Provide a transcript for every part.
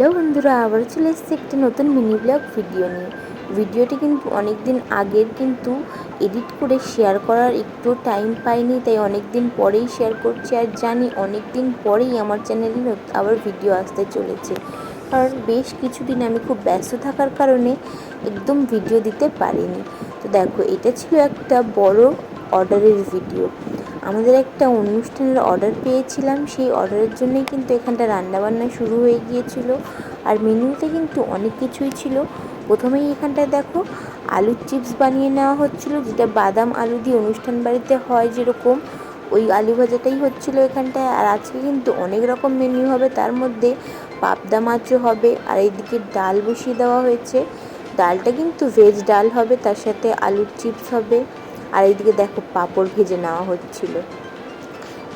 Hello বন্ধুরা, আবার চলে এসেছি একটি নতুন মিনি ব্লগ ভিডিও নিয়ে। ভিডিওটি কিন্তু অনেক দিন আগের, কিন্তু এডিট করে শেয়ার করার একটু টাইম পাইনি, তাই অনেক দিন পরেই শেয়ার করছি। আর জানি অনেক দিন পরেই আমার চ্যানেলে আবার ভিডিও আসতে চলেছে, কারণ বেশ কিছুদিন আমি খুব ব্যস্ত থাকার কারণে একদম ভিডিও দিতে পারিনি। তো দেখো, এটা ছিল একটা বড় অর্ডারের ভিডিও। আমাদের একটা অনুষ্ঠানের অর্ডার পেয়েছিলাম, সেই অর্ডারের জন্যই কিন্তু এখানটা রান্নাবান্না শুরু হয়ে গিয়েছিল। আর মেনুতে কিন্তু অনেক কিছুই ছিল। প্রথমেই এখানটায় দেখো আলুর চিপস বানিয়ে নেওয়া হচ্ছিলো, যেটা বাদাম আলু দিয়ে অনুষ্ঠান বাড়িতে হয় যেরকম, ওই আলু ভাজাটাই হচ্ছিলো এখানটায়। আর আজকে কিন্তু অনেক রকম মেনু হবে, তার মধ্যে পাবদা মাছও হবে। আর এইদিকে ডাল বসিয়ে দেওয়া হয়েছে, ডালটা কিন্তু ভেজ ডাল হবে, তার সাথে আলুর চিপস হবে। আর এইদিকে দেখো পাঁপড় ভেজে নেওয়া হচ্ছিল,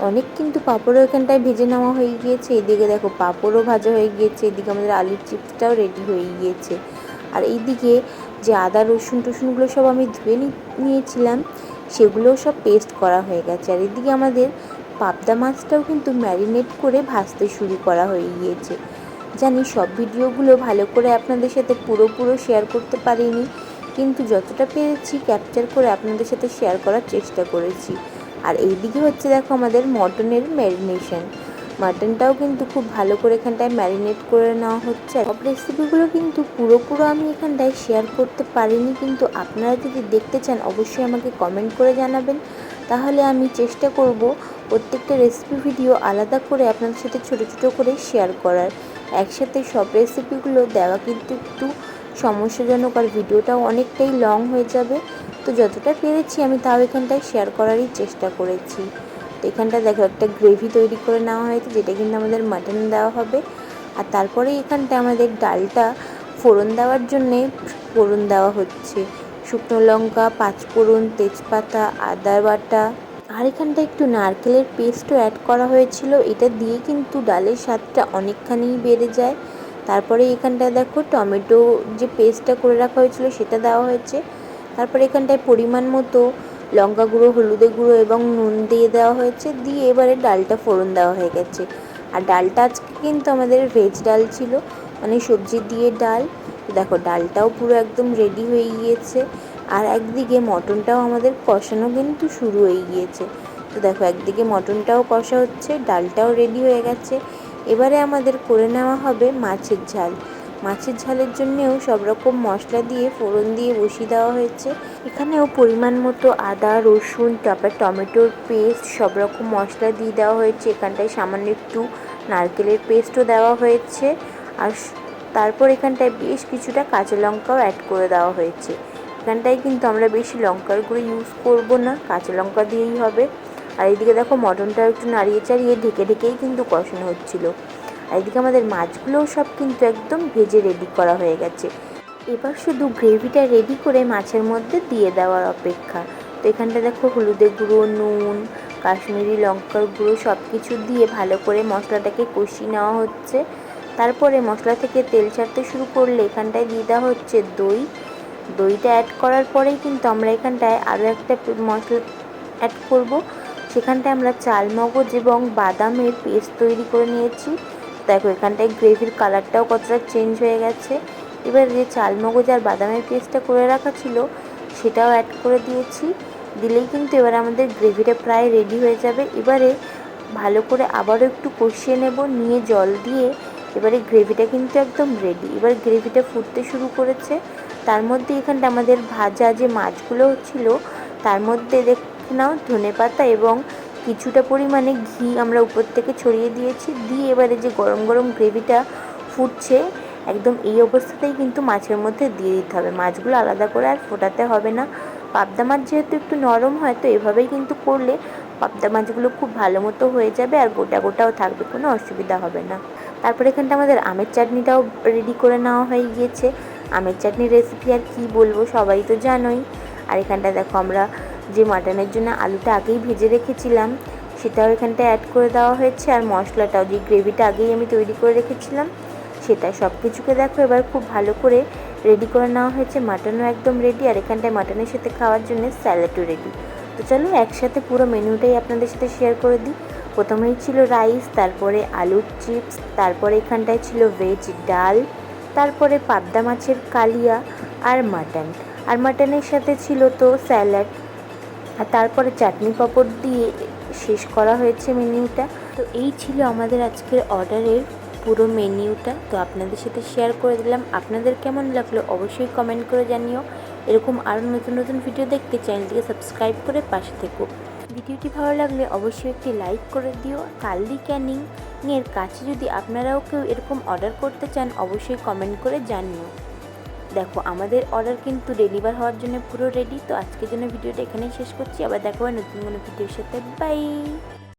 অনেক কিন্তু পাঁপড়ও এখানটায় ভেজে নেওয়া হয়ে গিয়েছে। এদিকে দেখো পাঁপড়ও ভাজা হয়ে গিয়েছে, এদিকে আমাদের আলুর চিপসটাও রেডি হয়ে গিয়েছে। আর এইদিকে যে আদা রসুন টসুনগুলো সব আমি ধুয়ে নিয়েছিলাম, সেগুলোও সব পেস্ট করা হয়ে গেছে। আর এদিকে আমাদের পাবদা মাছটাও কিন্তু ম্যারিনেট করে ভাজতে শুরু করা হয়ে গিয়েছে। জানি সব ভিডিওগুলো ভালো করে আপনাদের সাথে পুরো শেয়ার করতে পারিনি, কিন্তু যতটা পেরেছি ক্যাপচার করে আপনাদের সাথে শেয়ার করার চেষ্টা করেছি। আর এইদিকে হচ্ছে দেখো আমাদের মটনের ম্যারিনেশন, মাটনটাও কিন্তু খুব ভালো করে এখানটায় ম্যারিনেট করে নেওয়া হচ্ছে। সব রেসিপিগুলো কিন্তু পুরো আমি এখানটায় শেয়ার করতে পারিনি, কিন্তু আপনারা যদি দেখতে চান অবশ্যই আমাকে কমেন্ট করে জানাবেন, তাহলে আমি চেষ্টা করব প্রত্যেকটা রেসিপি ভিডিও আলাদা করে আপনাদের সাথে ছোট করে শেয়ার করার। একসাথে সব রেসিপিগুলো দেওয়া কিন্তু একটু সমস্যাজনক, আর ভিডিওটাও অনেকটাই লং হয়ে যাবে। তো যতটা পেরেছি আমি তাও এখানটায় শেয়ার করারই চেষ্টা করেছি। তো এখানটা দেখো একটা গ্রেভি তৈরি করে নেওয়া হয়েছে, যেটা কিন্তু আমাদের মাটন দেওয়া হবে। আর তারপরে এখানটা আমাদের ডালটা ফোড়ন দেওয়ার জন্যে ফোড়ন দেওয়া হচ্ছে, শুকনো লঙ্কা, পাঁচফোড়ন, তেজপাতা, আদা বাটা। আর এখানটা একটু নারকেলের পেস্টও অ্যাড করা হয়েছিল, এটা দিয়ে কিন্তু ডালের স্বাদটা অনেকখানিই বেড়ে যায়। তারপরে এখানটায় দেখো টমেটো যে পেস্টটা করে রাখা হয়েছিল সেটা দেওয়া হয়েছে। তারপরে এখানটায় পরিমাণ মতো লঙ্কা গুঁড়ো, হলুদের গুঁড়ো এবং নুন দিয়ে দেওয়া হয়েছে, দিয়ে এবারে ডালটা ফোড়ন দেওয়া হয়ে গেছে। আর ডালটা আজকে কিন্তু আমাদের ভেজ ডাল ছিল, মানে সবজি দিয়ে ডাল। দেখো ডালটাও পুরো একদম রেডি হয়ে গিয়েছে। আর একদিকে মটনটাও আমাদের কষানো কিন্তু শুরু হয়ে গিয়েছে। তো দেখো একদিকে মটনটাও কষা হচ্ছে, ডালটাও রেডি হয়ে গেছে। এবারে আমাদের করে নেওয়া হবে মাছের ঝাল। মাছের ঝালের জন্যেও সব রকম মশলা দিয়ে ফোড়ন দিয়ে বসিয়ে দেওয়া হয়েছে। এখানেও পরিমাণ মতো আদা রসুন, তারপর টমেটোর পেস্ট, সব রকম মশলা দিয়ে দেওয়া হয়েছে। এখানটায় সামান্য একটু নারকেলের পেস্টও দেওয়া হয়েছে। আর তারপর এখানটায় বেশ কিছুটা কাঁচা লঙ্কাও অ্যাড করে দেওয়া হয়েছে। এখানটায় কিন্তু আমরা বেশি লঙ্কার গুঁড়ো ইউজ করব না, কাঁচা লঙ্কা দিয়েই হবে। আর এইদিকে দেখো মটনটা একটু নাড়িয়ে চাড়িয়ে ঢেকেই কিন্তু কষানো হচ্ছিল। আর এদিকে আমাদের মাছগুলোও সব কিন্তু একদম ভেজে রেডি করা হয়ে গেছে। এবার শুধু গ্রেভিটা রেডি করে মাছের মধ্যে দিয়ে দেওয়ার অপেক্ষা। তো এখানটা দেখো হলুদের গুঁড়ো, নুন, কাশ্মীরি লঙ্কার গুঁড়ো সব কিছু দিয়ে ভালো করে মশলাটাকে কষিয়ে নেওয়া হচ্ছে। তারপরে মশলা থেকে তেল ছাড়তে শুরু করলে এখানটায় দিয়ে দেওয়া হচ্ছে দইটা অ্যাড করার পরেই কিন্তু আমরা এখানটায় আরও একটা মশলা অ্যাড করব। সেখানটায় আমরা চালমগজ এবং বাদামের পেস্ট তৈরি করে নিয়েছি। দেখো এখানটায় গ্রেভির কালারটাও কতটা চেঞ্জ হয়ে গেছে। এবার যে চালমগজ আর বাদামের পেস্টটা করে রাখা ছিল সেটাও অ্যাড করে দিয়েছি, দিলেই কিন্তু এবার আমাদের গ্রেভিটা প্রায় রেডি হয়ে যাবে। এবারে ভালো করে আবারও একটু কষিয়ে নেব, নিয়ে জল দিয়ে এবারে গ্রেভিটা কিন্তু একদম রেডি। এবার গ্রেভিটা ফুটতে শুরু করেছে, তার মধ্যে এখানটা আমাদের ভাজা যে মাছগুলো ছিল তার মধ্যে দেখে নাও ধনেপাতা এবং কিছুটা পরিমাণে ঘি আমরা উপর থেকে ছড়িয়ে দিয়েছি। দিয়ে এবারে যে গরম গ্রেভিটা ফুটছে একদম এই অবস্থাতেই কিন্তু মাছের মধ্যে দিয়ে দিতে হবে। মাছগুলো আলাদা করে আর ফোটাতে হবে না। পাবদা মাছ যেহেতু একটু নরম হয়, তো এভাবেই কিন্তু করলে পাবদা মাছগুলো খুব ভালো মতো হয়ে যাবে, আর গোটাও থাকবে, কোনো অসুবিধা হবে না। তারপরে এখানটা আমাদের আমের চাটনিটাও রেডি করে নেওয়া হয়ে গিয়েছে। আমের চাটনির রেসিপি আর কি বলবো, সবাই তো জানোই। আর এখানটা দেখো আমরা যে মাটনের জন্য আলুটা আগেই ভেজে রেখেছিলাম সেটাও এখানটায় অ্যাড করে দেওয়া হয়েছে। আর মশলাটাও, যে গ্রেভিটা আগেই আমি তৈরি করে রেখেছিলাম সেটা, সব কিছুকে দেখো এবার খুব ভালো করে রেডি করে নেওয়া হয়েছে। মাটনও একদম রেডি, আর এখানটায় মাটনের সাথে খাওয়ার জন্য স্যালাডও রেডি। তো চলো একসাথে পুরো মেনুটাই আপনাদের সাথে শেয়ার করে দিই। প্রথমেই ছিল রাইস, তারপরে আলুর চিপস, তারপরে এখানটায় ছিল ভেজ ডাল, তারপরে পাবদা মাছের কালিয়া আর মাটন। আর মাটনের সাথে ছিল তো স্যালাড, আর তারপরে চাটনি পাঁপড় দিয়ে শেষ করা হয়েছে মেনিউটা। তো এই ছিল আমাদের আজকের অর্ডারের পুরো মেনিউটা। তো আপনাদের সাথে শেয়ার করে দিলাম। আপনাদের কেমন লাগলো অবশ্যই কমেন্ট করে জানিও। এরকম আরও নতুন নতুন ভিডিও দেখতে চ্যানেলটিকে সাবস্ক্রাইব করে পাশে থেকো। ভিডিওটি ভালো লাগলে অবশ্যই একটি লাইক করে দিও। কালদি ক্যানিং এর কাছে যদি আপনারাও কেউ এরকম অর্ডার করতে চান অবশ্যই কমেন্ট করে জানিও। দেখো আমাদের অর্ডার কিন্তু ডেলিভার হওয়ার জন্য পুরো রেডি। তো আজকের জন্য ভিডিওটা এখানেই শেষ করছি। আবার দেখা হবে নতুন কোনো ভিডিওর সাথে। বাই।